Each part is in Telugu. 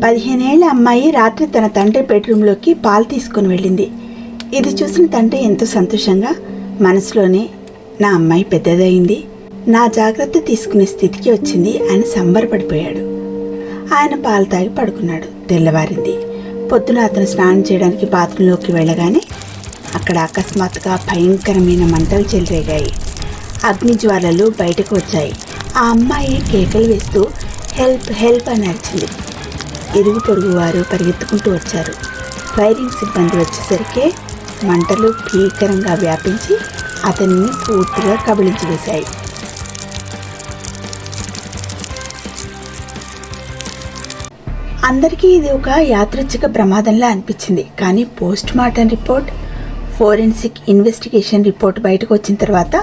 15 ఏళ్ల అమ్మాయి రాత్రి తన తండ్రి బెడ్రూమ్లోకి పాలు తీసుకుని వెళ్ళింది. ఇది చూసిన తండ్రి ఎంతో సంతోషంగా మనసులోనే, నా అమ్మాయి పెద్దదయింది, నా జాగ్రత్త తీసుకునే స్థితికి వచ్చింది అని సంబరపడిపోయాడు. ఆయన పాలు తాగి పడుకున్నాడు. తెల్లవారింది. పొద్దున అతను స్నానం చేయడానికి బాత్రూంలోకి వెళ్ళగానే అక్కడ అకస్మాత్తుగా భయంకరమైన మంటలు చెలరేగాయి. అగ్నిజ్వాలలు బయటకు వచ్చాయి. ఆ అమ్మాయి కేకలు వేస్తూ హెల్ప్ హెల్ప్ అని అరిచింది. ఇరుగు పొరుగు వారు పరిగెత్తుకుంటూ వచ్చారు. ఫైరింగ్ సిబ్బంది వచ్చేసరికి మంటలు భీకరంగా వ్యాపించి అతన్ని పూర్తిగా కబళించి వేశాయి. అందరికీ ఇది ఒక యాదృచ్ఛిక ప్రమాదంలా అనిపించింది. కానీ post mortem report, forensic investigation report బయటకు వచ్చిన తర్వాత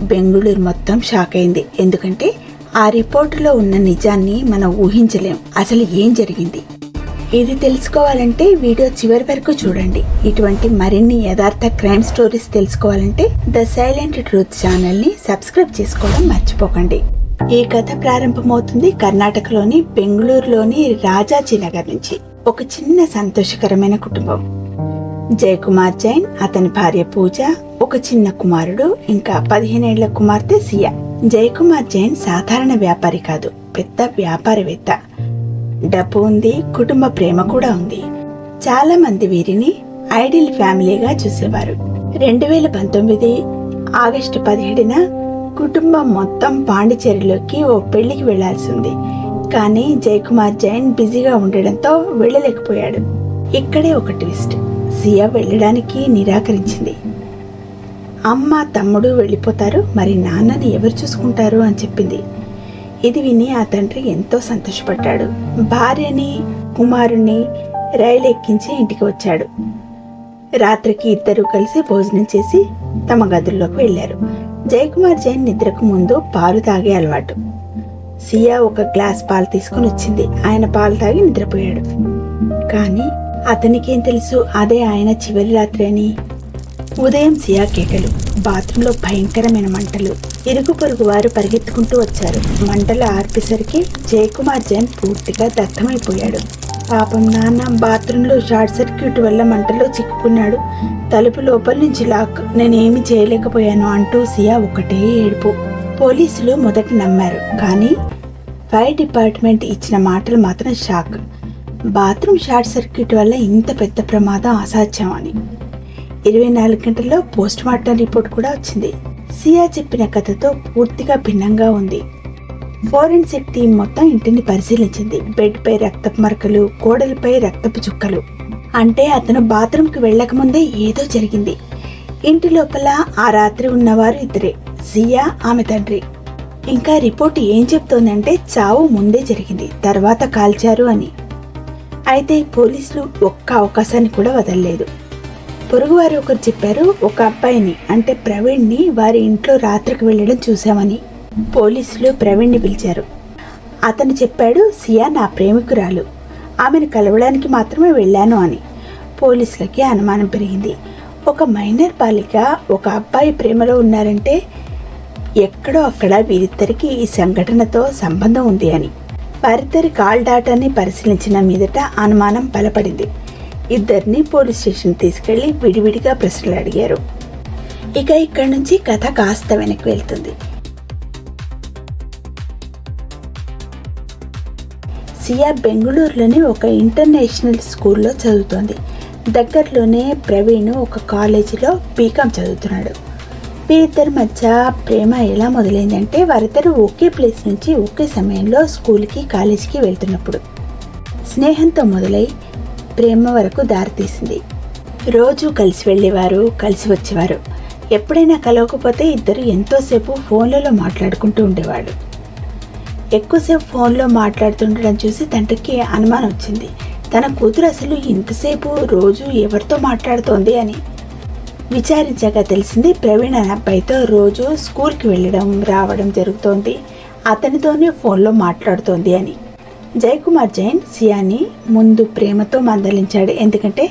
బెంగళూరు మొత్తం షాక్ అయింది. ఎందుకంటే ఆ రిపోర్టులో ఉన్న నిజాన్ని మనం ఊహించలేం. అసలు ఏం జరిగింది? ఇది తెలుసుకోవాలంటే వీడియో చివరి వరకు చూడండి. ఇటువంటి మరిన్ని యథార్థ క్రైమ్ స్టోరీస్ తెలుసుకోవాలంటే ద సైలెంట్ ట్రూత్ ఛానల్ని సబ్స్క్రైబ్ చేసుకోవడం మర్చిపోకండి. ఈ కథ ప్రారంభమవుతుంది కర్ణాటకలోని బెంగళూరులోని రాజాజీనగర్ నుంచి. ఒక చిన్న సంతోషకరమైన కుటుంబం. జయకుమార్ జైన్, అతని భార్య పూజ, ఒక చిన్న కుమారుడు, ఇంకా 15 ఏళ్ల కుమార్తె సియా. జయకుమార్ జైన్ సాధారణ వ్యాపారి కాదు, పెద్ద వ్యాపారవేత్త. డబ్బు ఉంది, కుటుంబ ప్రేమ కూడా ఉంది. చాలా మంది వీరిని ఐడియల్ ఫ్యామిలీగా చూసేవారు. 2019 ఆగస్టు 17న కుటుంబం మొత్తం పాండిచేరిలోకి ఓ పెళ్లికి వెళ్లాల్సి ఉంది. కానీ జయకుమార్ జైన్ బిజీగా ఉండడంతో వెళ్ళలేకపోయాడు. ఇక్కడే ఒక ట్విస్ట్. సియా వెళ్ళడానికి నిరాకరించింది. అమ్మ తమ్ముడు వెళ్ళిపోతారు, మరి నాన్నని ఎవరు చూసుకుంటారు అని చెప్పింది. ఇది విని ఆ తండ్రి ఎంతో సంతోషపడ్డాడు. భార్యని కుమారుణ్ణి రైలు ఎక్కించి ఇంటికి వచ్చాడు. రాత్రికి ఇద్దరు కలిసి భోజనం చేసి తమ గదుల్లోకి వెళ్లారు. జయకుమార్ జైన్ నిద్రకు ముందు పాలు తాగే అలవాటు. సియా ఒక గ్లాస్ పాలు తీసుకుని వచ్చింది. ఆయన పాలు తాగి నిద్రపోయాడు. కానీ అతనికేం తెలుసు అదే ఆయన చివరి రాత్రి అని. ఉదయం సియా కేకలు, బాత్రూంలో భయంకరమైన మంటలు. ఇరుగు పొరుగు వారు పరిగెత్తుకుంటూ వచ్చారు. మంటలు ఆర్పేసరికి జయకుమార్ జైన్ పూర్తిగా దగ్ధమైపోయాడు. పాపం నాన్న బాత్రూంలో షార్ట్ సర్క్యూట్ వల్ల మంటలో చిక్కుకున్నాడు. తలుపు లోపల నుంచి లాక్. నేనేమి చేయలేకపోయాను అంటూ సియా ఒకటే ఏడుపు. పోలీసులు మొదట నమ్మారు, కానీ ఫైర్ డిపార్ట్మెంట్ ఇచ్చిన మాటలు మాత్రం షాక్. బాత్రూమ్ షార్ట్ సర్క్యూట్ వల్ల ఇంత పెద్ద ప్రమాదం అసాధ్యం అని. 24 గంటల్లో పోస్ట్ మార్టం రిపోర్ట్ కూడా వచ్చింది. సియా చెప్పిన కథతో పూర్తిగా భిన్నంగా ఉంది. ఫోరెన్సిక్ టీం మొత్తం ఇంటిని పరిశీలించింది. బెడ్ పై రక్తపు మరకలు, గోడలపై రక్తపు చుక్కలు. అంటే అతను బాత్రూంకి వెళ్లకముందే ఏదో జరిగింది. ఇంటి లోపల ఆ రాత్రి ఉన్నవారు ఇద్దరే, సియా, ఆమె తండ్రి. ఇంకా రిపోర్ట్ ఏం చెప్తోందంటే చావు ముందే జరిగింది, తర్వాత కాల్చారు అని. అయితే పోలీసులు ఒక్క అవకాశాన్ని కూడా వదలలేదు. పొరుగువారు ఒకరు చెప్పారు, ఒక అబ్బాయిని అంటే ప్రవీణ్ని వారి ఇంట్లో రాత్రికి వెళ్ళడం చూశామని. పోలీసులు ప్రవీణ్ని పిలిచారు. అతను చెప్పాడు, సియా నా ప్రేమికురాలు, ఆమెను కలవడానికి మాత్రమే వెళ్ళాను అని. పోలీసులకి అనుమానం పెరిగింది. ఒక మైనర్ బాలిక ఒక అబ్బాయి ప్రేమలో ఉన్నారంటే ఎక్కడో అక్కడ వీరిద్దరికి ఈ సంఘటనతో సంబంధం ఉంది అని. వారిద్దరి కాల్ డాటాని పరిశీలించిన మీదట అనుమానం బలపడింది. ఇద్దరిని పోలీస్ స్టేషన్ తీసుకెళ్లి విడివిడిగా ప్రశ్నలు అడిగారు. ఇక ఇక్కడి నుంచి కథ కాస్త వెనక్కి వెళ్తుంది. సియా బెంగళూరులోని ఒక ఇంటర్నేషనల్ స్కూల్లో చదువుతోంది. దగ్గరలోనే ప్రవీణ్ ఒక కాలేజీలో బీకాం చదువుతున్నాడు. వీరిద్దరి మధ్య ప్రేమ ఎలా మొదలైందంటే వారిద్దరు ఒకే ప్లేస్ నుంచి ఒకే సమయంలో స్కూల్కి కాలేజీకి వెళ్తున్నప్పుడు స్నేహంతో మొదలై ప్రేమ వరకు దారితీసింది. రోజు కలిసి వెళ్ళేవారు, కలిసి వచ్చేవారు. ఎప్పుడైనా కలవకపోతే ఇద్దరు ఎంతోసేపు ఫోన్లలో మాట్లాడుకుంటూ ఉండేవాడు. ఎక్కువసేపు ఫోన్లో మాట్లాడుతుండడం చూసి తండ్రికి అనుమానం వచ్చింది. తన కూతురు అసలు ఇంతసేపు రోజు ఎవరితో మాట్లాడుతోంది అని. విచారించగా తెలిసింది ప్రవీణ్ అనే అబ్బాయితో రోజు స్కూల్కి వెళ్ళడం రావడం జరుగుతోంది, అతనితోనే ఫోన్లో మాట్లాడుతోంది అని. జయకుమార్ జైన్ సియాని ముందు ప్రేమతో మందలించాడు. ఎందుకంటే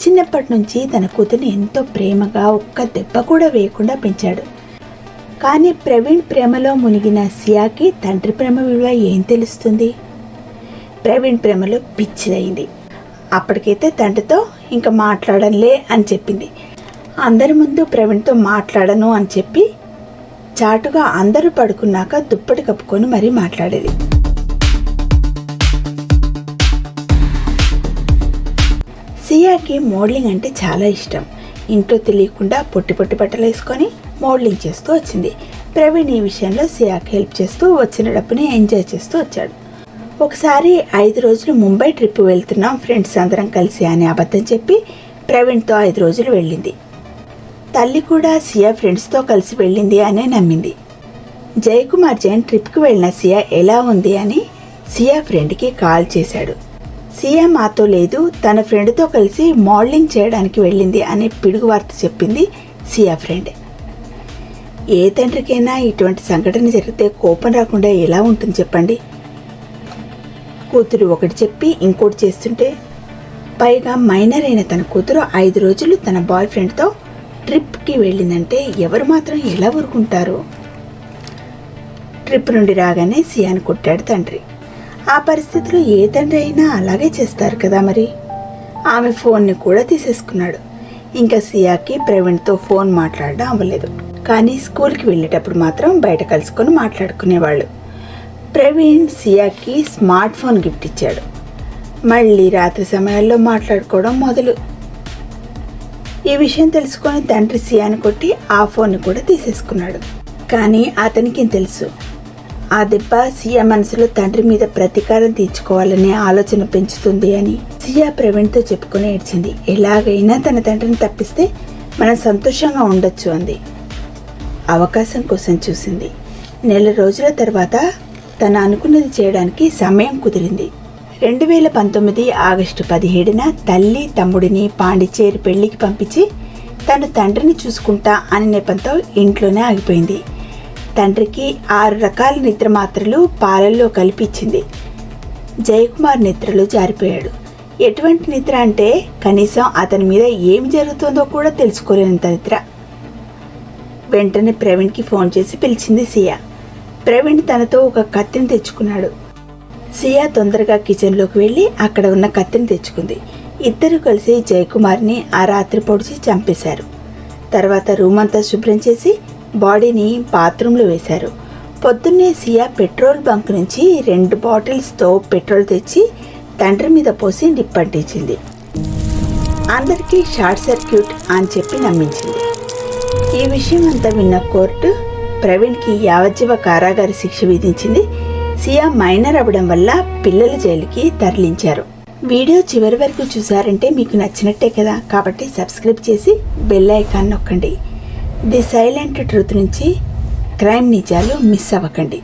చిన్నప్పటి నుంచి తన కూతురిని ఎంతో ప్రేమగా ఒక్క దెబ్బ కూడా వేయకుండా పెంచాడు. కానీ ప్రవీణ్ ప్రేమలో మునిగిన సియాకి తండ్రి ప్రేమ విలువ ఏం తెలుస్తుంది? ప్రవీణ్ ప్రేమలో పిచ్చిదయింది. అప్పటికైతే తండ్రితో ఇంకా మాట్లాడనులే అని చెప్పింది. అందరి ముందు ప్రవీణ్తో మాట్లాడను అని చెప్పి చాటుగా అందరూ పడుకున్నాక దుప్పటి కప్పుకొని మరీ మాట్లాడేది. సియాకి మోడలింగ్ అంటే చాలా ఇష్టం. ఇంట్లో తెలియకుండా పొట్టి పొట్టి బట్టలు వేసుకొని మోడలింగ్ చేస్తూ వచ్చింది. ప్రవీణ్ ఈ విషయంలో సియాకి హెల్ప్ చేస్తూ వచ్చిన డబ్బుని ఎంజాయ్ చేస్తూ వచ్చాడు. ఒకసారి 5 రోజులు ముంబై ట్రిప్ వెళ్తున్నాం ఫ్రెండ్స్ అందరం కలిసి అని అబద్ధం చెప్పి ప్రవీణ్తో 5 రోజులు వెళ్ళింది. తల్లి కూడా సియా ఫ్రెండ్స్తో కలిసి వెళ్ళింది అనే నమ్మింది. జయకుమార్ జైన్ ట్రిప్కి వెళ్ళిన సియా ఎలా ఉంది అని సియా ఫ్రెండ్కి కాల్ చేశాడు. సియా మాతో లేదు, తన ఫ్రెండ్తో కలిసి మోడలింగ్ చేయడానికి వెళ్ళింది అనే పిడుగు వార్త చెప్పింది సియా ఫ్రెండ్. ఏ తండ్రికైనా ఇటువంటి సంఘటన జరిగితే కోపం రాకుండా ఎలా ఉంటుంది చెప్పండి. కూతురు ఒకటి చెప్పి ఇంకోటి చేస్తుంటే, పైగా మైనర్ అయిన తన కూతురు 5 రోజులు తన బాయ్ ఫ్రెండ్తో ట్రిప్కి వెళ్ళిందంటే ఎవరు మాత్రం ఎలా ఊరుకుంటారు. ట్రిప్ నుండి రాగానే సియాను కొట్టాడు తండ్రి. ఆ పరిస్థితిలో ఏ తండ్రి అయినా అలాగే చేస్తారు కదా మరి. ఆమె ఫోన్ని కూడా తీసేసుకున్నాడు. ఇంకా సియాకి ప్రవీణ్తో ఫోన్ మాట్లాడడం అవ్వలేదు. కానీ స్కూల్కి వెళ్ళేటప్పుడు మాత్రం బయట కలుసుకొని మాట్లాడుకునేవాళ్ళు. ప్రవీణ్ సియాకి స్మార్ట్ ఫోన్ గిఫ్ట్ ఇచ్చాడు. మళ్ళీ రాత్రి సమయాల్లో మాట్లాడుకోవడం మొదలు. ఈ విషయం తెలుసుకొని తండ్రి సియాను కొట్టి ఆ ఫోన్ని కూడా తీసేసుకున్నాడు. కానీ అతనికి తెలుసు, ఆ దెబ్బ సియా మనసులో తండ్రి మీద ప్రతీకారం తీర్చుకోవాలనే ఆలోచన పెంచుతుంది అని. సియా ప్రవీణ్తో చెప్పుకొని ఏడ్చింది. ఎలాగైనా తన తండ్రిని తప్పిస్తే మనం సంతోషంగా ఉండొచ్చు అంది. అవకాశం కోసం చూసింది. నెల రోజుల తర్వాత తను అనుకున్నది చేయడానికి సమయం కుదిరింది. 2019 ఆగస్టు 17న తల్లి తమ్ముడిని పాండిచేరి పెళ్లికి పంపించి తను తండ్రిని చూసుకుంటా అనే నెపంతో ఇంట్లోనే ఆగిపోయింది. తండ్రికి 6 రకాల నిద్ర మాత్రలు పాలల్లో కలిపి ఇచ్చింది. జయకుమార్ నిద్రలో జారిపోయాడు. ఎటువంటి నిద్ర అంటే కనీసం అతని మీద ఏమి జరుగుతుందో కూడా తెలుసుకోలేనంత నిద్ర. వెంటనే ప్రవీణ్కి ఫోన్ చేసి పిలిచింది సియా. ప్రవీణ్ తనతో ఒక కత్తిని తెచ్చుకున్నాడు. సియా తొందరగా కిచెన్లోకి వెళ్ళి అక్కడ ఉన్న కత్తిని తెచ్చుకుంది. ఇద్దరు కలిసి జయకుమార్ని ఆ రాత్రి పొడిచి చంపేశారు. తర్వాత రూమ్ అంతా శుభ్రం చేసి బాడీని బాత్రూంలో వేశారు. పొద్దున్నే సియా పెట్రోల్ బంక్ నుంచి 2 బాటిల్స్తో పెట్రోల్ తెచ్చి తండ్రి మీద పోసి నిప్పంటించింది. అందరికీ షార్ట్ సర్క్యూట్ అని చెప్పి నమ్మించింది. ఈ విషయం అంతా విన్న కోర్టు ప్రవీణ్కి యావజ్జీవ కారాగార శిక్ష విధించింది. సియా మైనర్ అవ్వడం వల్ల పిల్లల జైలుకి తరలించారు. వీడియో చివరి వరకు చూసారంటే మీకు నచ్చినట్టే కదా. కాబట్టి సబ్స్క్రైబ్ చేసి బెల్ ఐకాన్ నొక్కండి. ది సైలెంట్ ట్రూత్ నుంచి క్రైమ్ నిజాలు మిస్ అవ్వకండి.